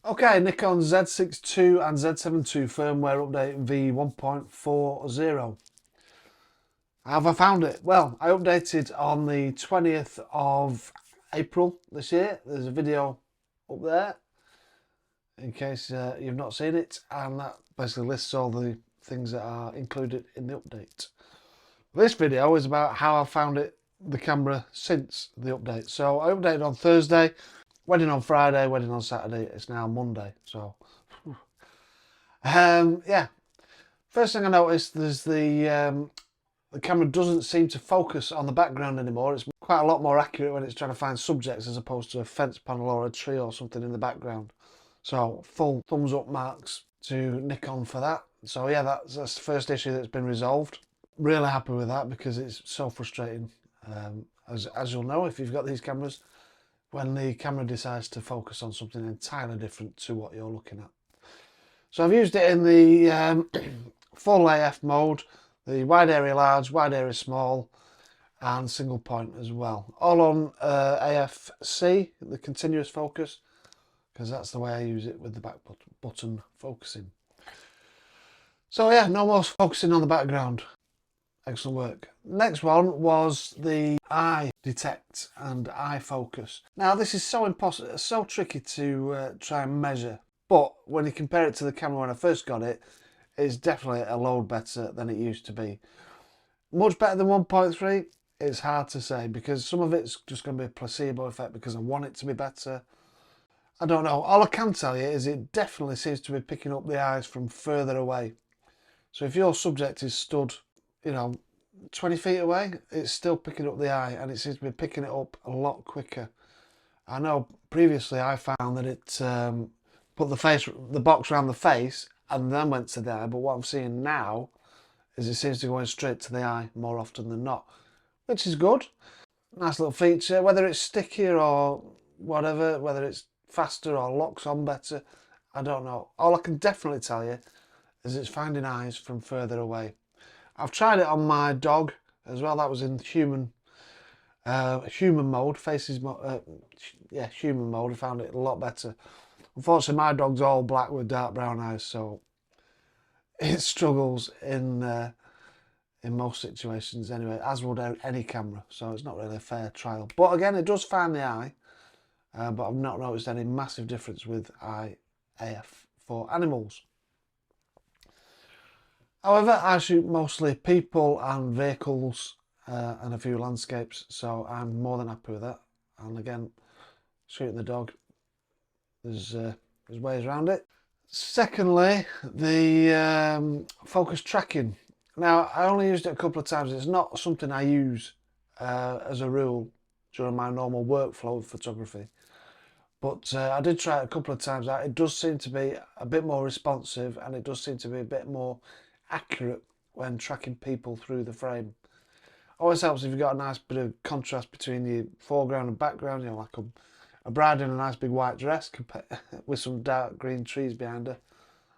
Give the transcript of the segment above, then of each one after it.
Okay, Nikon Z6 II and Z7 II firmware update v1.40. Have I found it? Well, I updated on the 20th of April this year. There's a video up there in case you've not seen it, and that basically lists all the things that are included in the update. This video is about how I found the camera since the update. So I updated on Thursday, wedding on Friday, wedding on Saturday. It's now Monday, so yeah. First thing I noticed is the camera doesn't seem to focus on the background anymore. It's quite a lot more accurate when it's trying to find subjects as opposed to a fence panel or a tree or something in the background. So full thumbs up marks to Nikon for that. So yeah, that's the first issue that's been resolved. Really happy with that because it's so frustrating, as you'll know if you've got these cameras, when the camera decides to focus on something entirely different to what you're looking at. So I've used it in the full AF mode, the wide area large, wide area small, and single point as well. All on AFC, the continuous focus, because that's the way I use it with the back button focusing. So yeah, no more focusing on the background. Excellent work. Next one was the eye detect and eye focus. Now this is so tricky to try and measure, but when you compare it to the camera when I first got it, it's definitely a load better than it used to be. Much better than 1.3? It's hard to say because some of it's just going to be a placebo effect because I want it to be better. I don't know. All I can tell you is it definitely seems to be picking up the eyes from further away. So if your subject is stood, 20 feet away, it's still picking up the eye, and it seems to be picking it up a lot quicker. I know previously I found that it put the box around the face and then went to the eye, but what I'm seeing now is it seems to go in straight to the eye more often than not, which is good. Nice little feature. Whether it's stickier or whatever, whether it's faster or locks on better, I don't know. All I can definitely tell you is it's finding eyes from further away. I've tried it on my dog as well. That was in human mode, human mode. I found it a lot better. Unfortunately, my dog's all black with dark brown eyes, so it struggles in most situations anyway, as would any camera. So it's not really a fair trial. But again, it does find the eye, but I've not noticed any massive difference with eye AF for animals. However, I shoot mostly people and vehicles and a few landscapes, so I'm more than happy with that. And again, shooting the dog, there's ways around it. Secondly, the focus tracking. Now, I only used it a couple of times. It's not something I use as a rule during my normal workflow of photography. But I did try it a couple of times out. It does seem to be a bit more responsive, and it does seem to be a bit more accurate when tracking people through the frame. Always helps if you've got a nice bit of contrast between your foreground and background, like a bride in a nice big white dress with some dark green trees behind her.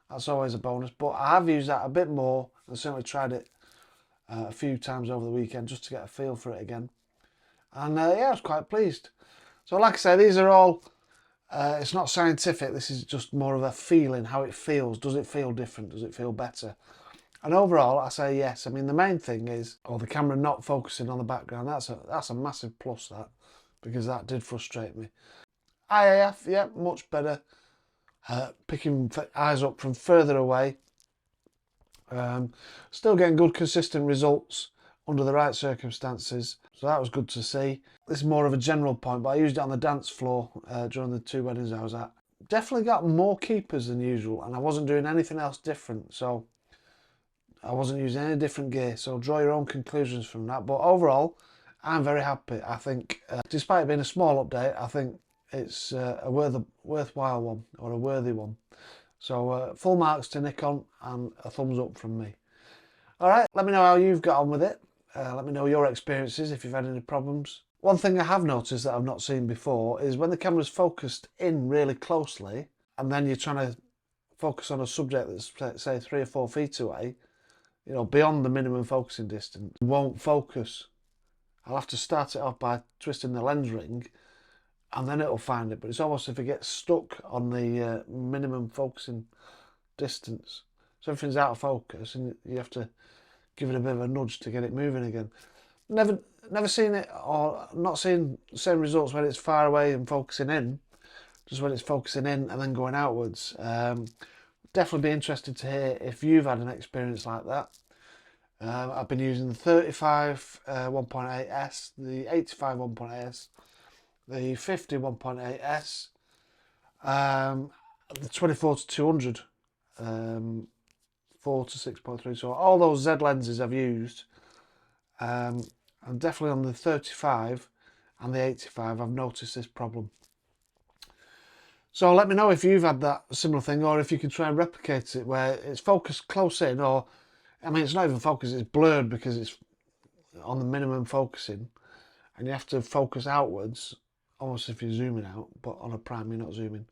That's always a bonus. But I have used that a bit more and certainly tried it a few times over the weekend just to get a feel for it again. And yeah, I was quite pleased. So like I say, these are all, it's not scientific, this is just more of a feeling, how it feels. Does it feel different? Does it feel better? And overall, I say yes. I mean, the main thing is, the camera not focusing on the background. That's a massive plus, that, because that did frustrate me. IAF, yeah, much better. Picking eyes up from further away. Still getting good consistent results under the right circumstances, so that was good to see. This is more of a general point, but I used it on the dance floor during the two weddings I was at. Definitely got more keepers than usual, and I wasn't doing anything else different, so I wasn't using any different gear, so draw your own conclusions from that. But overall, I'm very happy. I think, despite it being a small update, I think it's a worthwhile one, or a worthy one. So full marks to Nikon and a thumbs up from me. Alright, let me know how you've got on with it. Let me know your experiences if you've had any problems. One thing I have noticed that I've not seen before is when the camera's focused in really closely and then you're trying to focus on a subject that's say 3 or 4 feet away, beyond the minimum focusing distance, it won't focus. I'll have to start it off by twisting the lens ring, and then it'll find it. But it's almost if it gets stuck on the minimum focusing distance, so everything's out of focus, and you have to give it a bit of a nudge to get it moving again. Never seen it, or not seen the same results when it's far away and focusing in, just when it's focusing in and then going outwards. Definitely be interested to hear if you've had an experience like that. I've been using the 35 1.8S, the 85 1.8S, the 50 1.8S, the 24 to 200, 4 to 6.3. So all those Z lenses I've used, and definitely on the 35 and the 85 I've noticed this problem. So let me know if you've had that similar thing, or if you can try and replicate it where it's focused close in, or I mean it's not even focused, it's blurred because it's on the minimum focusing, and you have to focus outwards, almost if you're zooming out, but on a prime you're not zooming.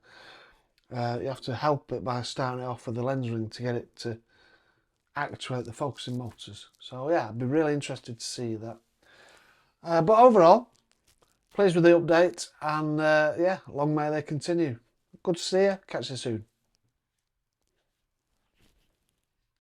You have to help it by starting it off with the lens ring to get it to actuate the focusing motors. So yeah, I'd be really interested to see that. But overall, pleased with the update, and yeah, long may they continue. Good to see you. Catch you soon.